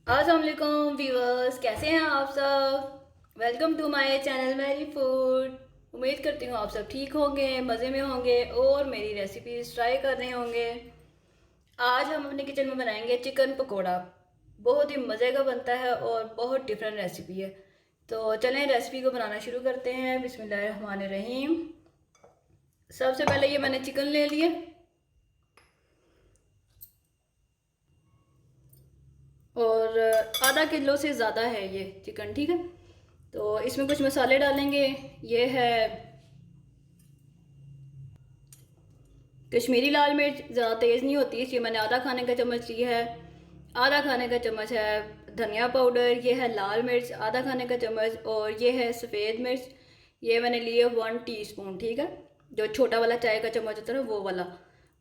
अस्सलाम वालेकुम व्यूअर्स, कैसे हैं आप सब। Welcome to my channel Mary food. उम्मीद करती हूँ आप सब ठीक होंगे, मज़े में होंगे और मेरी रेसिपीज़ ट्राई कर रहे होंगे। आज हम अपने किचन में बनाएंगे चिकन पकोड़ा। बहुत ही मज़े का बनता है और बहुत डिफरेंट रेसिपी है। तो चलें रेसिपी को बनाना शुरू करते हैं। बिस्मिल्लाहिर्रहमानिर्रहीम। सबसे पहले ये मैंने चिकन ले लिया और आधा किलो से ज़्यादा है ये चिकन, ठीक है। तो इसमें कुछ मसाले डालेंगे। ये है कश्मीरी लाल मिर्च, ज़्यादा तेज़ नहीं होती, इसलिए मैंने आधा खाने का चम्मच लिया है। आधा खाने का चम्मच है धनिया पाउडर। ये है लाल मिर्च आधा खाने का चम्मच। और ये है सफ़ेद मिर्च, ये मैंने लिए 1 टीस्पून, ठीक है। जो छोटा वाला चाय का चम्मच होता है ना, वो वाला।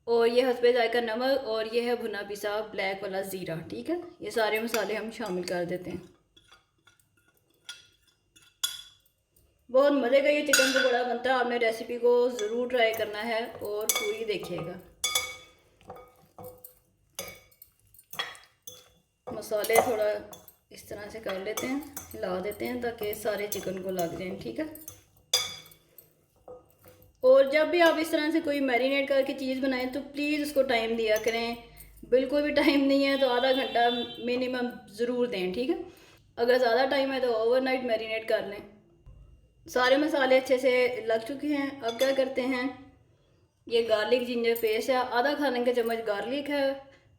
और ये हस्बे जायका नमक और ये है भुना पिसा ब्लैक वाला ज़ीरा, ठीक है। ये सारे मसाले हम शामिल कर देते हैं। बहुत मज़े का ये चिकन पकौड़ा बनता है। आपने रेसिपी को ज़रूर ट्राई करना है और पूरी देखिएगा। मसाले थोड़ा इस तरह से कर लेते हैं, हिला देते हैं ताकि सारे चिकन को लग जाएं, ठीक है। और जब भी आप इस तरह से कोई मैरिनेट करके चीज़ बनाएं तो प्लीज़ उसको टाइम दिया करें। बिल्कुल भी टाइम नहीं है तो आधा घंटा मिनिमम ज़रूर दें, ठीक है। अगर ज़्यादा टाइम है तो ओवरनाइट मैरिनेट कर लें। सारे मसाले अच्छे से लग चुके हैं। अब क्या करते हैं, ये गार्लिक जिंजर पेस्ट है, आधा खाने का चम्मच गार्लिक है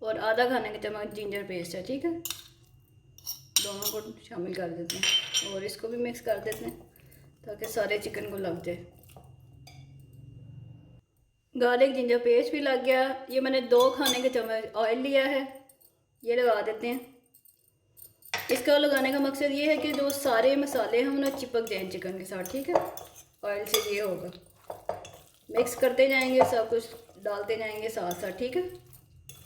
और आधा खाने का चम्मच जिंजर पेस्ट है, ठीक है। दोनों को शामिल कर देते हैं और इसको भी मिक्स कर देते हैं ताकि सारे चिकन को लग जाए। गार्लिक जिंजर पेस्ट भी लग गया। ये मैंने 2 खाने के चम्मच ऑयल लिया है, ये लगा देते हैं। इसका लगाने का मकसद ये है कि जो सारे मसाले हम ना चिपक जाएं चिकन के साथ, ठीक है। ऑयल से ये होगा, मिक्स करते जाएंगे, सब कुछ डालते जाएंगे साथ साथ, ठीक है।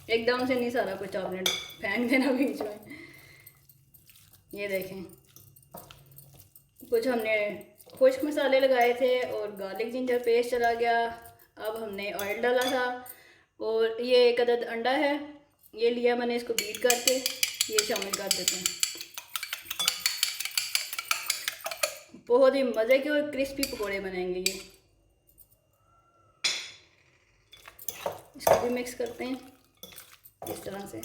एकदम से नहीं सारा कुछ आपने फेंक देना बीच में। ये देखें, कुछ हमने खुश्क मसाले लगाए थे और गार्लिक जिंजर पेस्ट चला गया। अब हमने ऑयल डाला था और ये 1 अदद अंडा है, ये लिया मैंने, इसको बीट करके ये शामिल कर देते हैं। बहुत ही मज़े के और क्रिस्पी पकोड़े बनेंगे ये। इसको भी मिक्स करते हैं इस तरह से।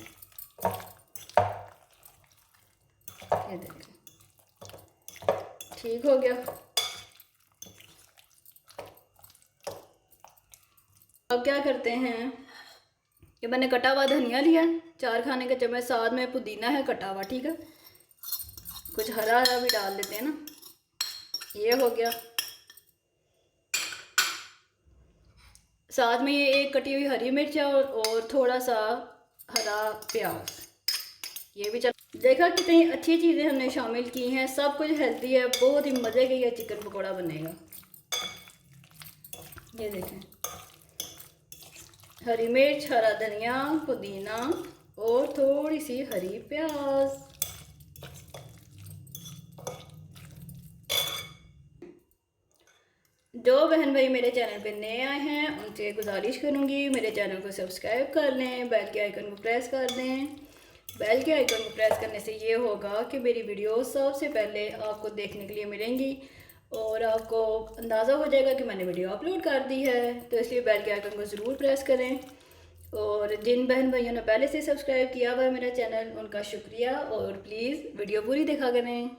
ये देखें, ठीक हो गया। अब क्या करते हैं, ये मैंने कटा हुआ धनिया लिया 4 खाने के चम्मच, साथ में पुदीना है कटा हुआ, ठीक है। कुछ हरा हरा भी डाल देते हैं ना। ये हो गया। साथ में ये 1 कटी हुई हरी मिर्च है और थोड़ा सा हरा प्याज, ये भी चल। देखा कितनी अच्छी चीज़ें हमने शामिल की हैं, सब कुछ हेल्दी है। बहुत ही मज़े का ये चिकन पकौड़ा बनेगा। ये देखें, हरी मिर्च, हरा धनिया, पुदीना और थोड़ी सी हरी प्याज। जो बहन भाई मेरे चैनल पे नए आए हैं उनसे गुजारिश करूँगी मेरे चैनल को सब्सक्राइब कर लें, बेल के आइकन को प्रेस कर दें। बेल के आइकन को प्रेस करने से ये होगा कि मेरी वीडियो सबसे पहले आपको देखने के लिए मिलेंगी और आपको अंदाज़ा हो जाएगा कि मैंने वीडियो अपलोड कर दी है। तो इसलिए बेल के आइकन को ज़रूर प्रेस करें। और जिन बहन भाइयों ने पहले से सब्सक्राइब किया हुआ है मेरा चैनल, उनका शुक्रिया। और प्लीज़ वीडियो पूरी देखा करें।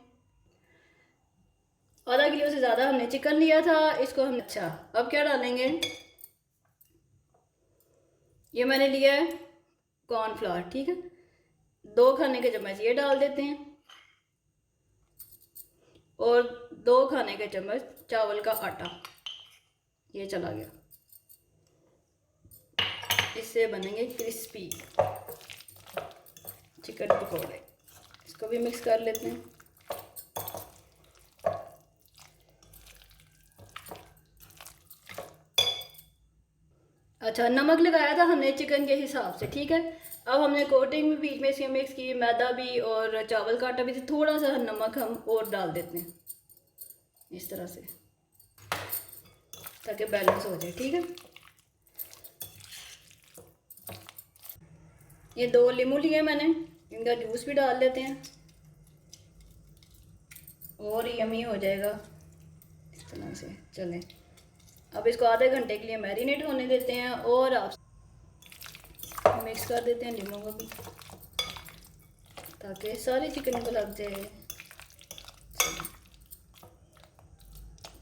आधा किलो से ज़्यादा हमने चिकन लिया था, इसको हम अच्छा। अब क्या डालेंगे, ये मैंने लिया है कॉर्नफ्लावर, ठीक है। 2 खाने के चम्मच ये डाल देते हैं और 2 खाने के चम्मच चावल का आटा, ये चला गया। इससे बनेंगे क्रिस्पी चिकन पकौड़े। इसको भी मिक्स कर लेते हैं। अच्छा, नमक लगाया था हमने चिकन के हिसाब से, ठीक है। अब हमने कोटिंग भी बीच में इसके मिक्स की, मैदा भी और चावल का आटा भी, थोड़ा सा नमक हम और डाल देते हैं इस तरह से, ताकि बैलेंस हो जाए, ठीक है। ये 2 नींबू लिए मैंने, इनका जूस भी डाल देते हैं और यमी हो जाएगा इस तरह से। चलें, अब इसको आधे घंटे के लिए मैरिनेट होने देते हैं और आप मिक्स कर देते हैं नींबू को भी, ताकि सारे चिकन को लग जाए।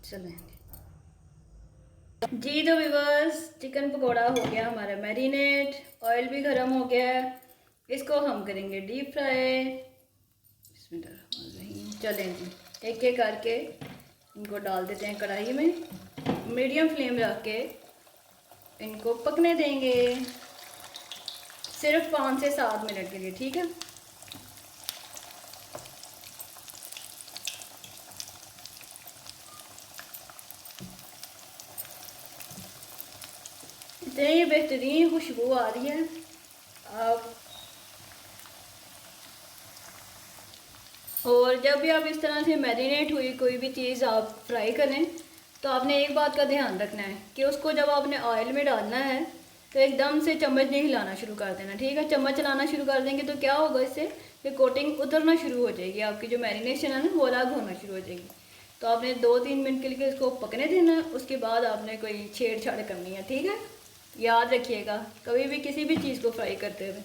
चलें जी, तो व्यूअर्स चिकन पकोड़ा हो गया हमारा मैरिनेट, ऑयल भी गर्म हो गया है, इसको हम करेंगे डीप फ्राई। चलें जी, एक एक करके इनको डाल देते हैं कढ़ाई में, मीडियम फ्लेम रख के इनको पकने देंगे सिर्फ 5 से 7 मिनट के लिए, ठीक है। इतनी ये बेहतरीन खुशबू आ रही है। आप और जब भी आप इस तरह से मैरिनेट हुई कोई भी चीज़ आप फ्राई करें तो आपने एक बात का ध्यान रखना है कि उसको जब आपने ऑयल में डालना है तो एकदम से चम्मच नहीं हिलाना शुरू कर देना, ठीक है। चम्मच चलाना शुरू कर देंगे तो क्या होगा, इससे कि कोटिंग उतरना शुरू हो जाएगी, आपकी जो मैरिनेशन है ना वो अलग होना शुरू हो जाएगी। तो आपने 2-3 मिनट के लिए इसको पकने देना है, उसके बाद आपने कोई छेड़छाड़ करनी है, ठीक है। याद रखिएगा कभी भी किसी भी चीज़ को फ्राई करते हुए।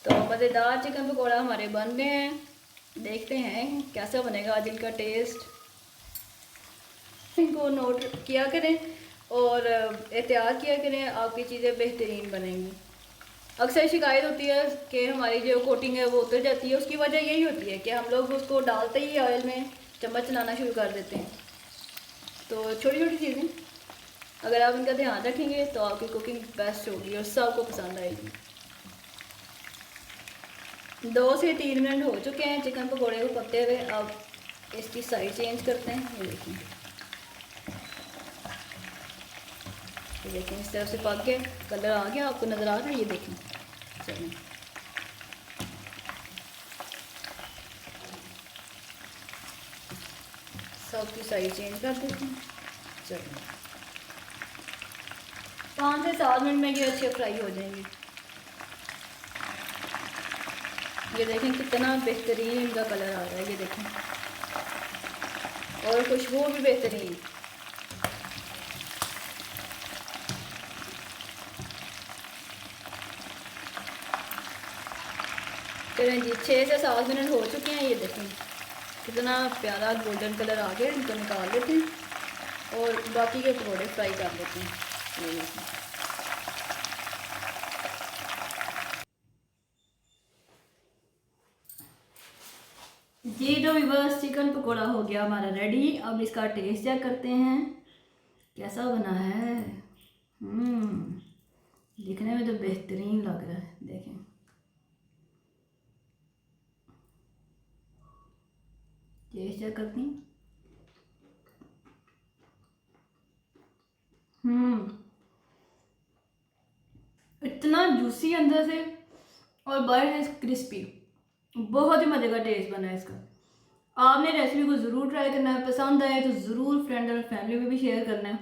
तो मज़ेदार चिकन पकौड़ा हमारे बन गए हैं, देखते हैं कैसा बनेगा आज इनका टेस्ट। इनको नोट किया करें और एहतियात किया करें, आपकी चीज़ें बेहतरीन बनेंगी। अक्सर शिकायत होती है कि हमारी जो कोटिंग है वो उतर जाती है, उसकी वजह यही होती है कि हम लोग उसको डालते ही ऑयल में चम्मच चलाना शुरू कर देते हैं। तो छोटी छोटी चीज़ें अगर आप इनका ध्यान रखेंगे तो आपकी कुकिंग बेस्ट होगी और सबको पसंद आएगी। 2 से 3 मिनट हो चुके हैं चिकन पकौड़े को पकते हुए। अब इसकी साइड चेंज करते हैं। ये देखिए, ये देखें इस तरफ से पक के कलर आ गया, आपको नज़र आ रहा है, ये देखें। चलिए सब की साइड चेंज कर देते हैं। चलिए 5 से 7 मिनट में ये अच्छे फ्राई हो जाएंगे। ये देखें कितना बेहतरीन इनका कलर आ रहा है, ये देखें, और खुशबू भी बेहतरीन। चलें जी, 6 से 7 मिनट हो चुके हैं। ये देखें कितना प्यारा गोल्डन कलर आ गया। इनको निकाल लेते हैं और बाकी के पकौड़े फ्राई कर लेते हैं। ये देखें, जी तो व्यूअर्स चिकन पकोड़ा हो गया हमारा रेडी। अब इसका टेस्ट चेक करते हैं कैसा बना है। दिखने में तो बेहतरीन लग रहा है, देखें। टेस्ट चेक करती हूँ। इतना जूसी अंदर से और बाहर है क्रिस्पी, बहुत ही मज़े का टेस्ट बना है इसका। आपने रेसिपी को ज़रूर ट्राई करना है, पसंद आए तो ज़रूर फ्रेंड और फैमिली में भी शेयर करना है।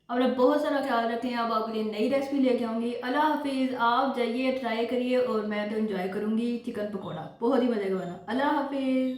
अपना बहुत सारा ख्याल रखें। अब आपके लिए नई रेसिपी लेके आऊँगी। अल्लाह हाफिज़। आप जाइए, ट्राई करिए और मैं तो एंजॉय करूँगी चिकन पकौड़ा, बहुत ही मज़े का बना। अल्लाह हाफिज़।